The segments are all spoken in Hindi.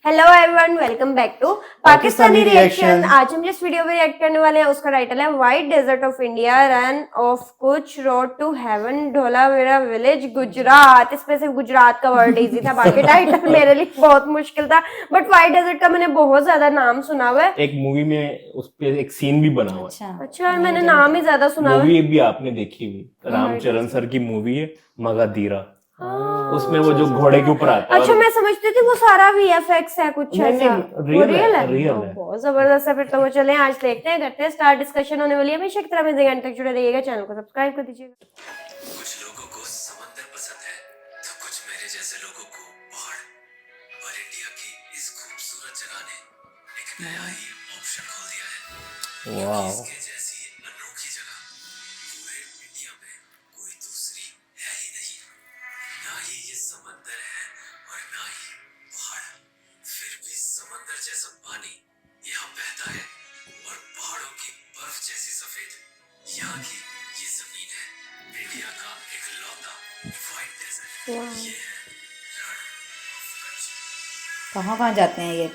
Hello everyone, welcome back to Pakistani reaction. आज हम जिस वीडियो में रिएक्ट करने वाले हैं उसका टाइटल है white desert of India, Rann of Kutch road to heaven, Dholavira village, Gujarat. इसमें सिर्फ गुजरात का वर्ड इजी था, बाकी टाइटल मेरे लिए बहुत मुश्किल था। बट व्हाइट डेजर्ट का मैंने बहुत ज्यादा नाम सुना हुआ है। एक मूवी में उस पे एक सीन भी बना हुआ है। अच्छा, मैंने नाम ही ज्यादा सुना हुआ है। मूवी भी आपने देखी हुई, रामचरण सर की मूवी है मगधीरा। उसमें वो जो घोड़े के ऊपर आता है। अच्छा, मैं समझती थी वो सारा वीएफएक्स है कुछ ऐसा। वो रियल है। रियल है। बहुत जबरदस्त है। फिर तो वो चले आज देखते हैं, करते हैं स्टार्ट। डिस्कशन होने वाली है। हमेशा की तरह अमेजिंग एंड तक जुड़े रहिएगा, चैनल को सब्सक्राइब कर दीजिएगा। कुछ लोगों को समंदर पसंद है तो कुछ मेरे जैसे लोगों को पहाड़, पर इंडिया की इस खूबसूरत जगह ने एक नया ही ऑप्शन खोल दिया है। वाह, इसके जैसी अनोखी जगह पूरे इंडिया में कोई दूसरी है ही नहीं। ना ही ये समंदर है और ना ही पहाड़, फिर भी समंदर जैसा पानी यहाँ बहता है और पहाड़ों की बर्फ जैसी सफेद यहाँ की ये जमीन है। इंडिया का एक लौता व्हाइट डेजर्ट, ये है रण ऑफ कच्छ। कहाँ कहाँ जाते हैं ये?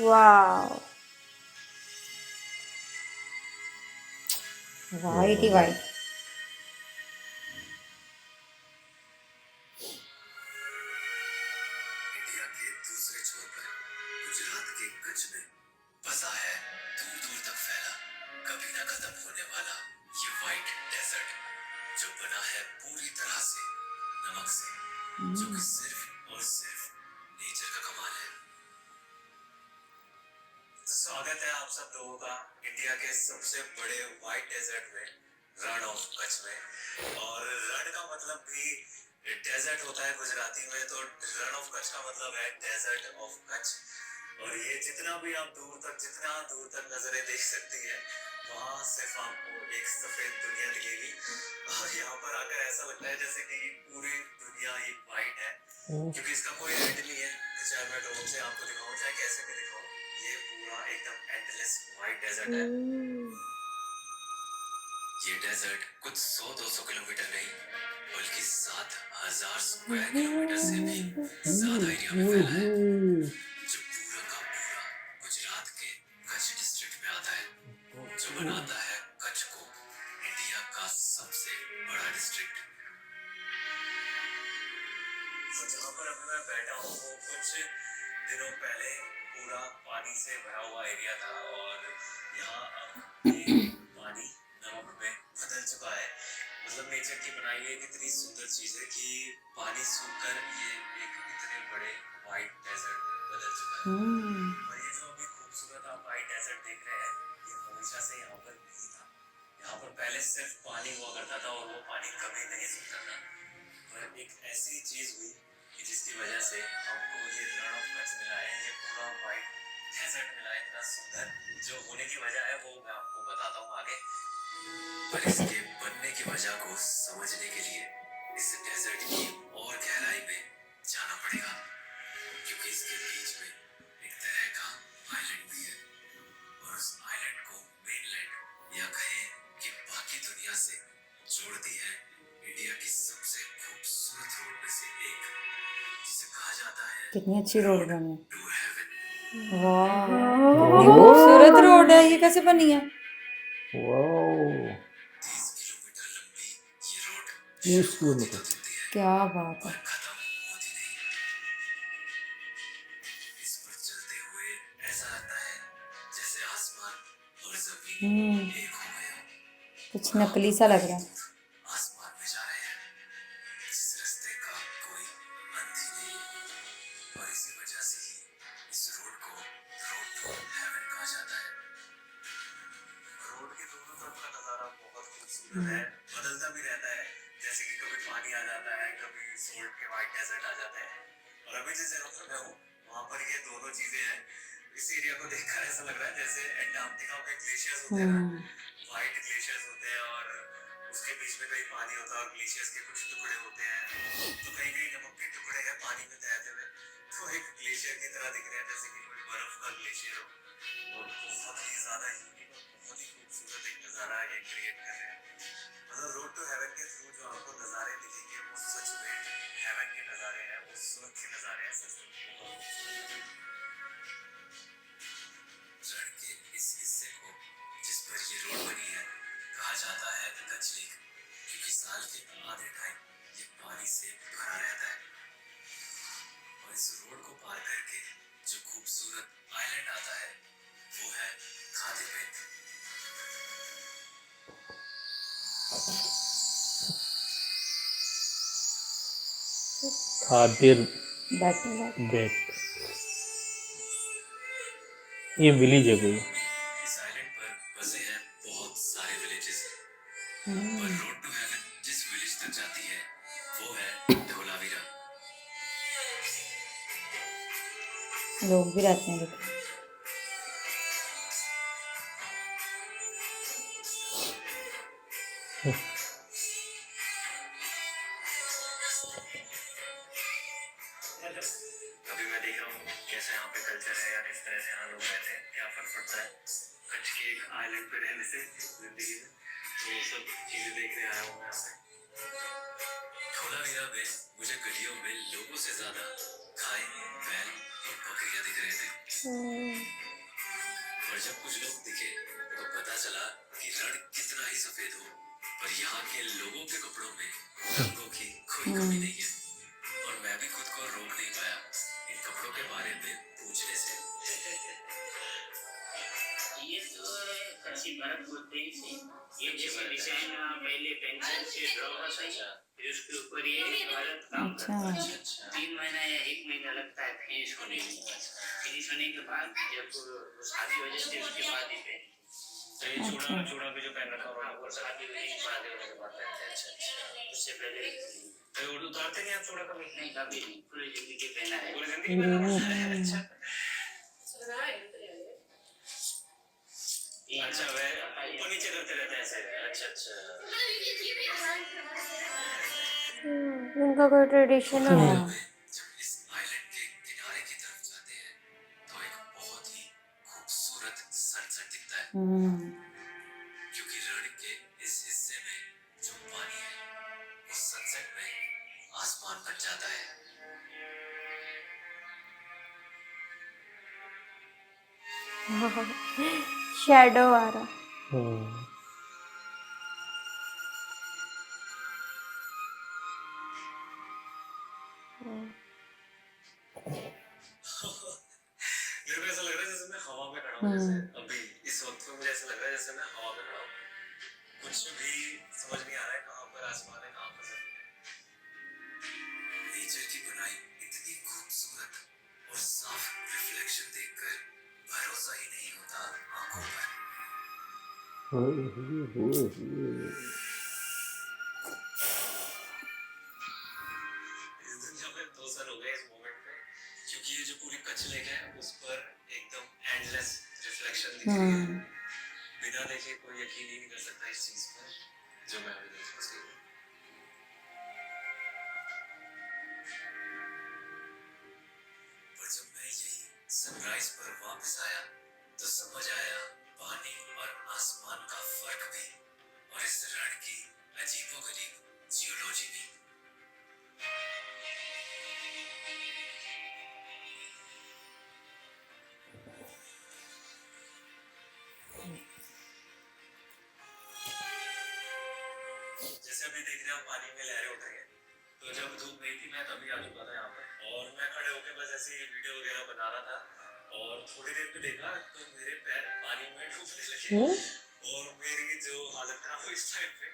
वाह, वाइट ही वाइट। इंडिया के दूसरे छोर पर गुजरात के कच्छ में बसा है दूर दूर तक फैला, कभी ना खत्म होने वाला ये व्हाइट डेजर्ट, जो बना है पूरी तरह से नमक से, जो कि सिर्फ और सिर्फ नेचर का कमाल है। स्वागत है आप सब लोगों का इंडिया के सबसे बड़े व्हाइट डेजर्ट में, रण ऑफ कच्छ में। और रण का मतलब भी डेजर्ट होता है गुजराती में, तो रण ऑफ कच्छ का मतलब है डेजर्ट ऑफ कच्छ। और ये जितना भी आप जितना दूर तक नजरें देख सकती है, वहां सिर्फ आपको एक सफेद दुनिया दिखेगी। और यहाँ पर आकर ऐसा लगता है जैसे कि पूरी दुनिया ही व्हाइट है, क्योंकि इसका कोई एंड नहीं है। चाहे मैं ड्रोन से आपको दिखाऊं, चाहे कैसे भी दिखाऊं, ये पूरा एकदम एंडलेस व्हाइट डेजर्ट है। ये डेजर्ट कुछ 100-200 किलोमीटर नहीं, बल्कि 7,000 स्क्वायर किलोमीटर से भी ज्यादा एरिया में फैला है, जो पूरा का पूरा गुजरात के कच्छ डिस्ट्रिक्ट में आता है, जो बनाता है कच्छ को इंडिया का सबसे बड़ा डिस्ट्रिक्ट। तो जहाँ पर अभी मैं बैठा हूँ वो कुछ दिनों पहले पूरा पानी से भरा हुआ एरिया था, और यहाँ अब ये पानी नमक में बदल चुका है। मतलब नेचर की बनाई एक इतनी सुंदर चीज है कि पानी सूखकर ये एक इतने बड़े व्हाइट डेजर्ट में बदल चुका है। और ये जो अभी खूबसूरत आप व्हाइट डेजर्ट देख रहे हैं, ये हमेशा से यहाँ पर नहीं था। यहाँ पर पहले सिर्फ पानी हुआ करता था और वो पानी कभी नहीं सूखता था। पर एक ऐसी चीज हुई कि जिसकी वजह से हमको ये रण ऑफ कच्छ मिला है, ये पूरा व्हाइट डेजर्ट मिला है, इतना सुंदर। जो होने की वजह है वो मैं आपको बताता हूँ आगे, पर इसके बनने की वजह को समझने के लिए इस डेजर्ट की और गहराई में जाना पड़ेगा, क्योंकि इसके बीच में एक तरह का आइलैंड भी है, और उस आइलैंड को मेनलैंड या कहें कि बाकी दुनिया से जोड़ती है इंडिया की सबसे खूबसूरत रोड में से एक, जिसे कहा जाता है कितनी अच्छी रोड बनी है। To heaven. वाह, कितनी खूबसूरत रोड है। ये कैसे बनी है? 30 किलोमीटर लंबी ये रोड 30 शुरू होती तो किलोमीटर। दिखती है क्या बात पर है। खत्म होती नहीं। इस पर चलते हुए ऐसा लगता है जैसे आसमान और जमीन एक हो गए हो। कुछ नकली सा लग रहा है। आसमान में जा रहे हैं, जिस रास्ते का कोई अंत ही नहीं है। और इसी वजह से ही इस रोड को रोड टू हेवन कहा जाता है। रोड के दोनों तरफ का नजारा बहुत खूबसूरत है, बदलता भी रहता है, जैसे कि कभी पानी आ जाता है, कभी सोल्ट के व्हाइट डेजर्ट आ जाते हैं। और अभी जिस जगह पर मैं हूँ वहां पर ये दोनों चीजें हैं। इस एरिया को देखकर ऐसा लग रहा है जैसे एंटार्क्टिका में ग्लेशियर्स होते हैं ना, व्हाइट ग्लेशियर्स होते हैं, और उसके बीच में कहीं पानी होता है और ग्लेशियर्स के कुछ टुकड़े होते हैं, तो कहीं कहीं नमक के टुकड़े हैं पानी में तैरते हुए, तो एक ग्लेशियर की तरह दिख रहे हैं, जैसे कि कोई बर्फ का ग्लेशियर हो। और बहुत ही ज्यादा यूनिक और बहुत ही खूबसूरत एक नजारा ये क्रिएट कर रहे हैं। मतलब रोड टू हेवन के थ्रू जो आपको नजारे दिखेंगे वो सच में हेवन के नजारे हैं, वो स्वर्ग के नजारे हैं, सच में बहुत खूबसूरत है। रण के इस हिस्से को जिस पर ये रोड बनी है कहा जाता है डच लेक, क्योंकि साल के आधे टाइम ये पानी से भरा रहता है। और इस रोड को पार करके जो खूबसूरत आइलैंड आता है वो है खादी पेट। खातिर बैठे बेट, ये विलेज है कोई। इस आइलैंड पर बसे हैं बहुत सारे विलेजेस, पर रोड टू हेवन जिस विलेज तक जाती है वो है धोलावीरा। लोग भी रहते हैं देखो। अभी मैं देख रहा हूँ कैसे यहाँ पे कल्चर है या किस तरह से यहाँ लोग रहते हैं, क्या फर्क पड़ता है कच्छ के एक आइलैंड पे रहने से जिंदगी में। तो ये सब चीजें देखने आया हूँ मैं यहाँ पे। धोलावीरा में मुझे गलियों में लोगों से ज्यादा गाय, बैल और बकरियां दिख रहे थे। और जब कुछ लोग दिखे तो पता चला कि रण कितना ही सफेद हो, पर यहाँ के लोगों के कपड़ों में रंगों की कोई कमी नहीं है। और मैं भी खुद को रोक नहीं पाया इन कपड़ों के बारे में पूछने से। ये तो कच्ची भरत बोलते हैं इसे। ये जैसे डिजाइन पहले पेंसिल से ड्रॉ करते हैं, फिर उसके ऊपर ये भरत काम करता है। 3 महीना या 1 महीना लगता है फिनिश होने में। फिनिश होने के बाद जब शादी हो जाती है उसके बाद ही पहनते हैं। तो ये चूड़ा भी जो पहन रखा हुआ है वो शादी होने के बाद होने के बाद पहनते हैं। उससे पहले तो वो उतारते नहीं आप चूड़ा कभी? नहीं, कभी नहीं, पूरी जिंदगी पहना है। पूरी जिंदगी पहना है? अच्छा अच्छा, वह ऊपर नीचे करते रहते हैं ऐसे। अच्छा अच्छा। उनका कोई ट्रेडिशन है। हाँ। जब इस आइलैंड के किनारे की तरफ जाते हैं तो एक बहुत ही खूबसूरत सनसेट दिखता है, क्योंकि रण के इस हिस्से में जो पानी है वो सनसेट में आसमान बन जाता है। शैडो आ रहा। मेरे को ऐसा लग रहा है जैसे मैं हवा में खड़ा हूँ, जैसे अभी इस वक्त में मुझे ऐसा लग रहा है जैसे मैं हवा में खड़ा हूँ। कुछ भी समझ नहीं आ रहा है कहाँ पर आसमान है कहाँ पर जमीन है। नेचर की बनाई इतनी खूबसूरत और साफ रिफ्लेक्शन देखकर भरोसा ही नहीं होता आंखों पर। इस दुनिया में 2 साल हो गए इस मोमेंट पे, क्योंकि ये जो पूरी कच्छ लेक है उस पर एकदम एंडलेस रिफ्लेक्शन दिख रही है। बिना देखे कोई यकीन ही नहीं कर सकता इस चीज पर जो मैं अभी देख रहा हूँ। पर जब मैं यही सनराइज पर वापस आया तो समझ आया पानी और आसमान का फर्क भी, और इस रण की अजीबोगरीब जियोलॉजी भी। जैसे अभी देख रहे हैं पानी में लहरें उठ रही हैं, तो जब धूप नहीं थी मैं तभी आ चुका था यहाँ पे, और मैं खड़े होकर बस ऐसे ही वीडियो वगैरह बना रहा था। और थोड़ी देर में देखा तो मेरे पैर पानी में डूबने लगे और मेरी जो हालत खराब हुई इस टाइम पे।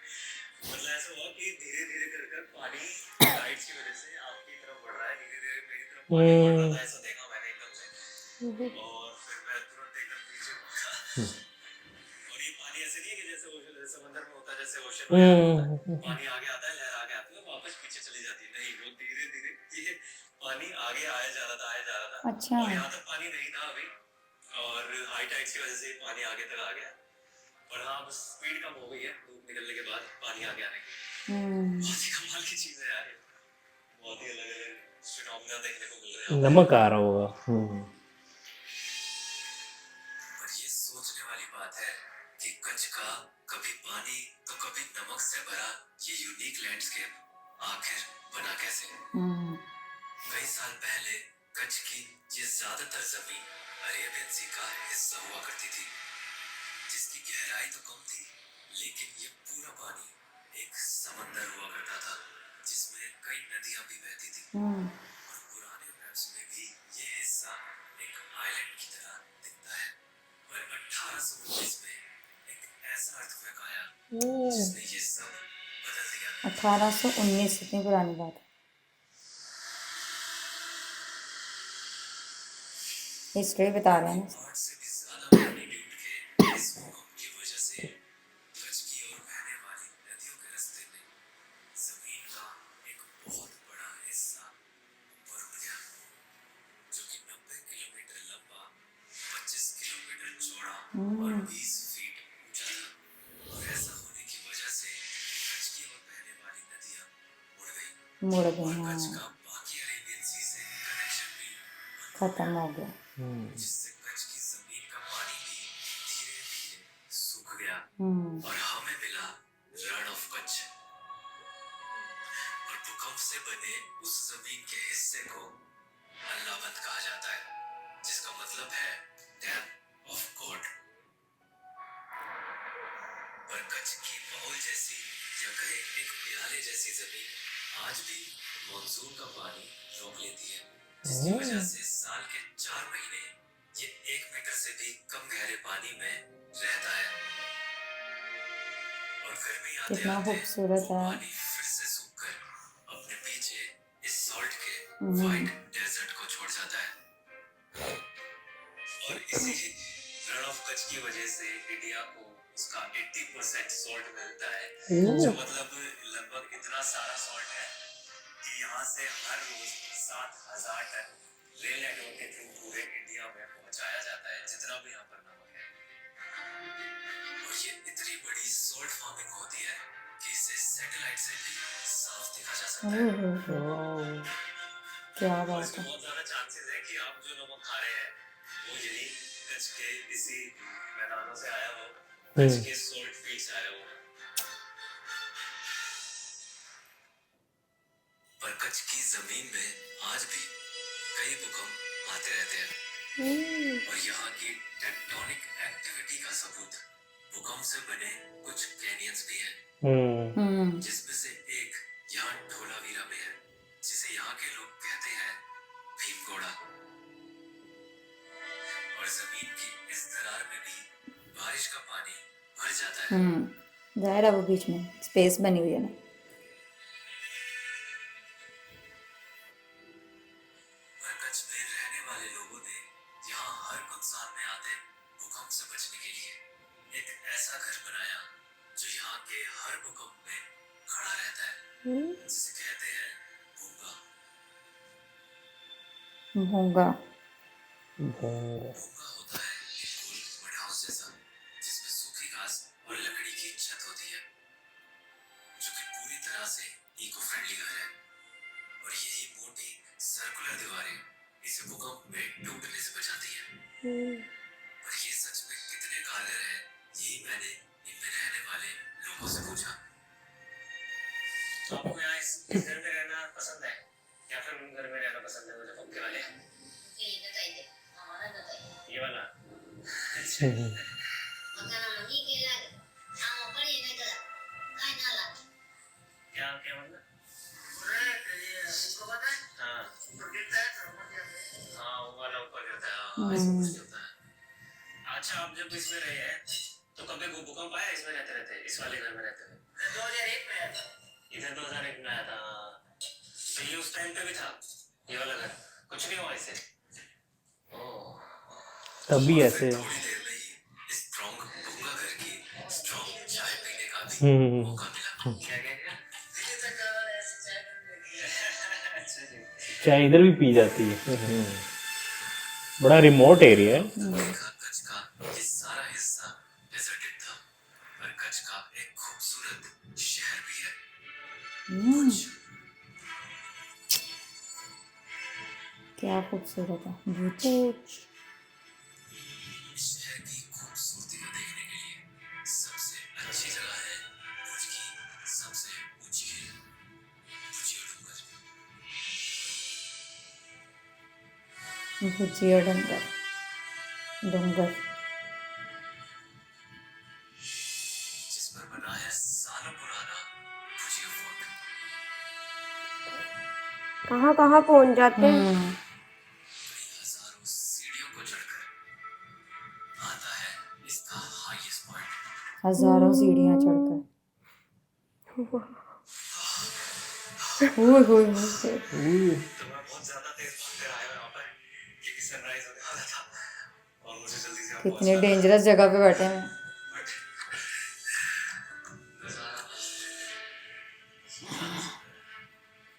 मतलब ऐसा हुआ कि धीरे धीरे कर कर पानी लाइट्स की वजह से आपकी तरफ बढ़ रहा है, धीरे धीरे मेरी तरफ पानी बढ़ रहा था, ऐसा देखा मैंने एकदम से। और फिर मैं तुरंत एकदम पीछे भागा। और ये पानी ऐसे नहीं है कि जैसे समंदर में होता है, जैसे ओशन में पानी आगे आता है, लहर आगे आती है और वापस पीछे चली जाती है। नहीं, वो धीरे धीरे ये पानी आगे आया जा रहा था, आया जा रहा था। अच्छा। और यहाँ तक पानी नहीं था अभी, और हाई टाइड्स की वजह से पानी आगे तक आ गया। पर हाँ, बस स्पीड कम हो गई है धूप निकलने के बाद पानी आगे आने की। बहुत ही कमाल की चीज है यार, बहुत ही अलग अलग फिनोमेना देखने को मिल रहे हैं। नमक आ रहा होगा। तो कभी नमक से भरा ये यूनिक लैंडस्केप आखिर बना कैसे। कई साल पहले कच्छ की ये ज्यादातर जमीन अरेबियन सी का हिस्सा हुआ करती थी, जिसकी गहराई तो कम थी, लेकिन ये पूरा पानी एक समंदर हुआ करता था जिसमें कई नदियां भी बहती थी। और पुराने मैप्स में भी ये हिस्सा एक आइलैंड की तरह दिखता है। पर 1819 में एक ऐसा अर्थक्वेक आया जिसने ये सब बदल दिया। 1819 इतनी पुरानी बात है। हिस्ट्री बता रहे हैं ना। 8 से भी ज्यादा मैग्नीट्यूड के इस भूकंप की वजह से कच्छ की ओर बहने वाली नदियों के रास्ते में जमीन का एक बहुत बड़ा हिस्सा ऊपर उठ गया, जो कि 90 किलोमीटर लंबा, 25 किलोमीटर चौड़ा और 20 फीट ऊंचा था। और ऐसा होने की वजह से कच्छ की ओर बहने वाली नदियां मुड़ गई मुड़ और गए, कच्छ हाँ, का बाकी अरेबियन सी से कनेक्शन भी खत्म हो गया। जिससे कच्छ की जमीन का पानी भी धीरे धीरे सूख गया और हमें मिला रण ऑफ कच्छ। और भूकंप से बने उस जमीन के हिस्से को अल्लाहबंद कहा जाता है, जिसका मतलब है डेथ ऑफ गॉड। पर कच्छ की बाउल जैसी या कहे एक प्याले जैसी जमीन आज भी मॉनसून का पानी रोक लेती है, जिसकी वजह से साल के 4 महीने ये 1 मीटर से भी कम गहरे पानी में रहता है। और गर्मी आते कितना आते खूबसूरत वो है। पानी फिर से सूखकर अपने पीछे इस सॉल्ट के वाइट डेजर्ट को छोड़ जाता है। और इसी रण ऑफ कच्छ की वजह से इंडिया को उसका 80% सॉल्ट मिलता है, जो मतलब लगभग इतना सारा सॉल्ट है कि यहाँ से हर रोज 7,000 टन रेल नेटवर्क के थ्रू पूरे इंडिया में पहुंचाया जाता है, जितना भी यहाँ पर नमक है। और ये इतनी बड़ी सॉल्ट फार्मिंग होती है कि इसे सैटेलाइट से भी साफ देखा जा सकता है। क्या और बात इसमें है। बहुत ज्यादा चांसेस है कि आप जो नमक खा रहे हैं वो यही कच्छ के इसी मैदानों से आया हो, कच्छ के सॉल्ट फील्ड से आया हो। पर कच्छ की जमीन में आज भी कई भूकंप आते रहते हैं और यहाँ की टेक्टोनिक एक्टिविटी का सबूत भूकंप से बने कुछ कैनियंस भी हैं, जिसमें से एक यहाँ ढोलावीरा में है, जिसे यहाँ के लोग कहते हैं भीमगोड़ा। और जमीन की इस दरार में भी बारिश का पानी भर जाता है। जाहिर है वो बीच में स्पेस बनी हुई है ना। पर कच्छ में रहने वाले लोगों ने यहाँ हर कुछ साल में आते भूकंप से बचने के लिए एक ऐसा घर बनाया जो यहाँ के हर भूकंप में खड़ा रहता है, जिसे कहते हैं भूंगा। होगा। भूंगा होता है एक गोल वुड हाउस जैसा, जिसमें सूखी घास और लकड़ी की छत होती है, जो कि पूरी तरह से इको फ्रेंडली घर है। और यही मोटी सर्कुलर दीवारें इसे भूकंप में टूटने से बचाती हैं। पर ये सच में कितने कारगर है, यही मैंने इनमें रहने वाले लोगों से पूछा। आपको यहाँ इस घर में रहना पसंद है या फिर उन घर में रहना पसंद है, वो जो पंखे वाले हैं? ये वाला? अच्छा। क्या क्या मतलब? हाँ हाँ, वो वाला ऊपर गिरता है, हाँ, ऐसा कुछ होता है। अच्छा, आप जब इसमें रहे हैं तो कभी वो भूकंप आया इसमें रहते रहते, इस वाले घर में रहते हुए? 2001 में आया था। इधर 2001 में आया था। तो ये उस टाइम पे भी था ये वाला घर, कुछ नहीं हुआ इसे? ओह, तभी ऐसे थोड़ी देर में ही इस स्ट्रॉन्ग भूंगा घर की स्ट्रॉन्ग चाय पीने का भी मौका मिला। क्या क्या क्या? अच्छा जी। चाय इधर भी पी जाती है। बड़ा रिमोट एरिया है। कच्छ का ये सारा हिस्सा डेजर्टेड था, पर कच्छ का एक खूबसूरत शहर भी है, भुज। क्या खूबसूरत है भुज। इस शहर की खूबसूरती को देखने के लिए सबसे अच्छी जगह है भुजिया डंगर डोंगर जिस पर बना है सालों पुराना भुजिया फोर्ट। कहाँ कहाँ पहुंच जाते हैं। हजारों सीढ़ियों को चढ़कर आता है इसका हाईएस्ट पॉइंट। हजारों सीढ़ियां चढ़कर ओए होए होए। तो मैं बहुत ज्यादा तेज भागकर आया यहाँ पर क्योंकि सनराइज होने वाला था और मुझे जल्दी से कितने डेंजरस जगह पे बैठे हैं।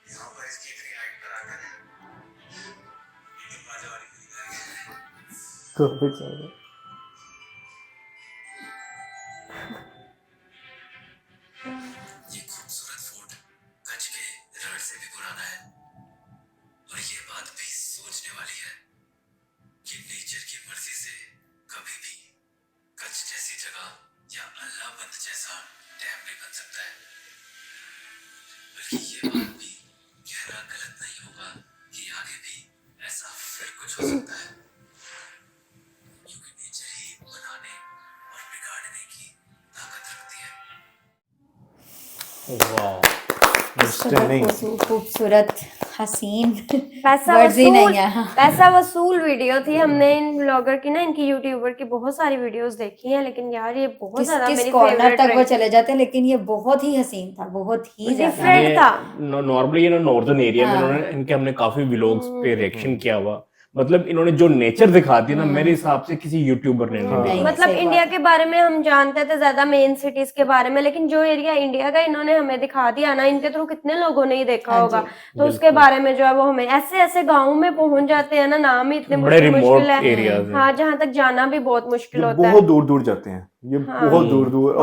यहाँ पर इसकी इतनी हाइट पर आकर एकदम राजवाड़ी फीलिंग आ गई। ये खूबसूरत फोर्ट कच्छ के रण से भी पुराना है और ये बात भी सोचने वाली है कि नेचर की मर्जी से कभी भी कच्छ जैसी जगह या अल्लाहबंद जैसा डैम नहीं बन सकता है। बल्कि ये बात भी गहरा गलत नहीं होगा कि आगे भी ऐसा फिर कुछ हो सकता है क्योंकि नेचर ही बनाने और बिगाड़ने की ताकत रखती है। वाह Stunning. खूबसूरत हसीन पैसा वर्ड्स ही नहीं वसूल है। पैसा वसूल वीडियो थी। हमने इन ब्लॉगर की ना, इनकी यूट्यूबर की बहुत सारी वीडियोस देखी हैं, लेकिन यार ये बहुत किस ज्यादा किस मेरी कॉर्नर फेवरेट तक वो रही। चले जाते हैं, लेकिन ये बहुत ही हसीन था, बहुत ही ज्यादा। Different था। नॉर्मली ये ना नॉर्दर्न एरिया में हाँ। इन्होंने इनके हमने काफी व्लॉग्स पे रिएक्शन किया हुआ। मतलब इन्होंने जो नेचर दिखा दिया ना, मेरे हिसाब से किसी यूट्यूबर ने नहीं नहीं, दिखाया। मतलब सही इंडिया बात के बारे में हम जानते थे ज्यादा मेन सिटीज के बारे में, लेकिन जो एरिया इंडिया का इन्होंने हमें दिखा दिया ना, इनके थ्रू कितने लोगों ने ही देखा हाँ होगा। जी। तो उसके बारे में जो है वो हमें ऐसे ऐसे गाँव में पहुंच जाते हैं ना, नाम ही इतने बड़े मुश्किल रिमोट है। एरियाज हैं। हाँ, जहाँ तक जाना भी बहुत मुश्किल ये होता है। बहुत दूर दूर जाते हैं, ये हाँ। बहुत दूर दूर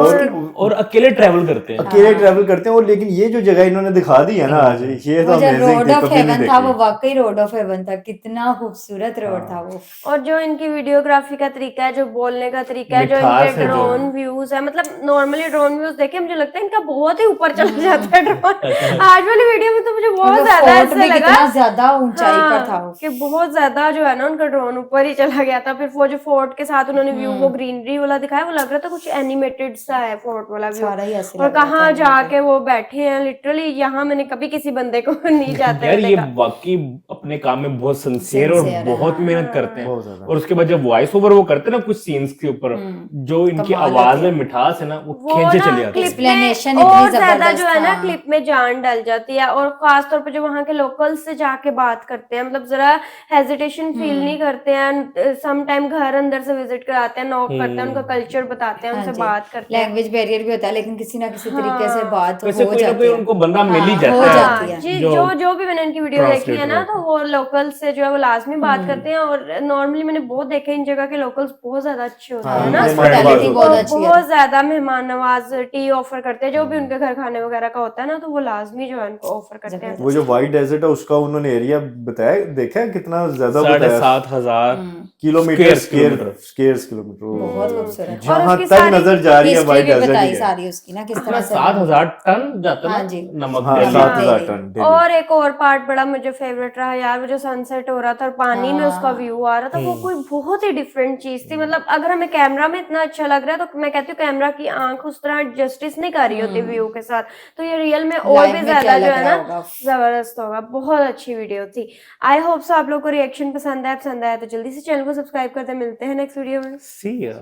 और अकेले ट्रैवल करते हैं। अकेले ट्रैवल करते हैं। और लेकिन ये जो जगह इन्होंने दिखा दी है ना आज, ये तो वो जो अमेजिंग रोड थी, ऑफ कभी नहीं हेवन था, वो देखी। वाकई रोड ऑफ हेवन था। कितना खूबसूरत रोड था वो। और जो इनकी वीडियोग्राफी का तरीका है, जो बोलने का तरीका है, जो मिठास इनके है जो। ड्रोन व्यूज है, मतलब नॉर्मली ड्रोन व्यूज देखे मुझे लगता है इनका बहुत ही ऊपर चला जाता है ड्रोन। आज वाली वीडियो में तो मुझे बहुत मतलब ज्यादा फोर्ट ऐसे भी लगा। कितना ज्यादा ऊंचाई पर था हाँ, वो। कि बहुत ज्यादा जो है ना उनका ड्रोन ऊपर ही चला गया था। फिर वो जो फोर्ट के साथ उन्होंने व्यू वो ग्रीनरी वाला दिखाया, वो लग रहा था कुछ एनिमेटेड सा है फोर्ट वाला व्यू। सारा ही ऐसे और लग रहा था कहाँ animated। जाके वो बैठे हैं लिटरली, यहाँ मैंने कभी किसी बंदे को नहीं जाते यार हुए ये देखा। वाकई अपने काम में बहुत सिंसियर और Sincere है, बहुत हाँ। मेहनत करते हैं। बहुत ज्यादा। और उसके बाद जब वॉइस ओवर वो करते हैं ना कुछ सीन्स के ऊपर, जो इनकी कमाल आवाज आती है। में मिठास है ना, वो वो खींचे ना चले जाते हैं। क्लिप Explanation में इतनी और ज्यादा जबरदस्त जो है ना था। क्लिप में जान डल जाती है। और खास तौर पे जो वहाँ के लोकल्स से जाके बात करते हैं, मतलब जरा हेजिटेशन फील नहीं करते हैं। सम टाइम घर अंदर से विजिट कराते हैं, नॉक करते हैं, उनका कल्चर बताते हैं, हाँ उनसे जी। बात करते हैं। लैंग्वेज बैरियर भी होता है, लेकिन किसी ना किसी तरीके से बात वैसे हो कोई ना जाती कोई है। उनको बंदा मिल ही हाँ, जाता हो है। जाती है। जी, जो जो भी मैंने इनकी वीडियो देखी है translator ना, तो वो लोकल से जो है वो लाजमी बात करते हैं। और नॉर्मली मैंने बहुत देखे इन जगह के लोकल्स बहुत ज्यादा अच्छे होते हाँ, हैं ना, इनके hospitality मेहमान बहुत होते हैं। अच्छी है। बहुत ज्यादा मेहमान नवाज टी ऑफर करते हैं। जो भी उनके घर खाने वगैरह का होता है ना, तो वो लाजमी जो है उनको ऑफर करते हैं। वो जो व्हाइट डेजर्ट है उसका उन्होंने एरिया बताया, देखा है कितना ज्यादा बताया, 7,500 किलोमीटर किलोमीटर। किलोमीटर। बहुत खूबसूरत। जहाँ उसकी तक सारी नजर जा रही है हिस्ट्री व्हाइट भी डेजर्ट बताई ही है। सारी उसकी ना, किस इतना तरह से 7,000 टन जाता हाँ ना जी। नमक हाँ, daily। 7,000 daily। Ton daily। और एक और पार्ट बड़ा मुझे फेवरेट रहा यार, वो जो सनसेट हो रहा था और पानी में उसका व्यू आ रहा था, वो कोई बहुत ही डिफरेंट चीज थी। मतलब अगर हमें कैमरा में इतना अच्छा लग रहा है, तो मैं कहती हूँ कैमरा की आंख उस तरह जस्टिस नहीं कर रही होती व्यू के साथ। तो ये रियल में और Live भी में ज्यादा क्या जो लग है रहा ना होगा। जबरदस्त होगा। बहुत अच्छी वीडियो थी। आई होप सो आप लोग को रिएक्शन पसंद आया तो जल्दी से चैनल को सब्सक्राइब करते, मिलते हैं नेक्स्ट वीडियो में। See ya.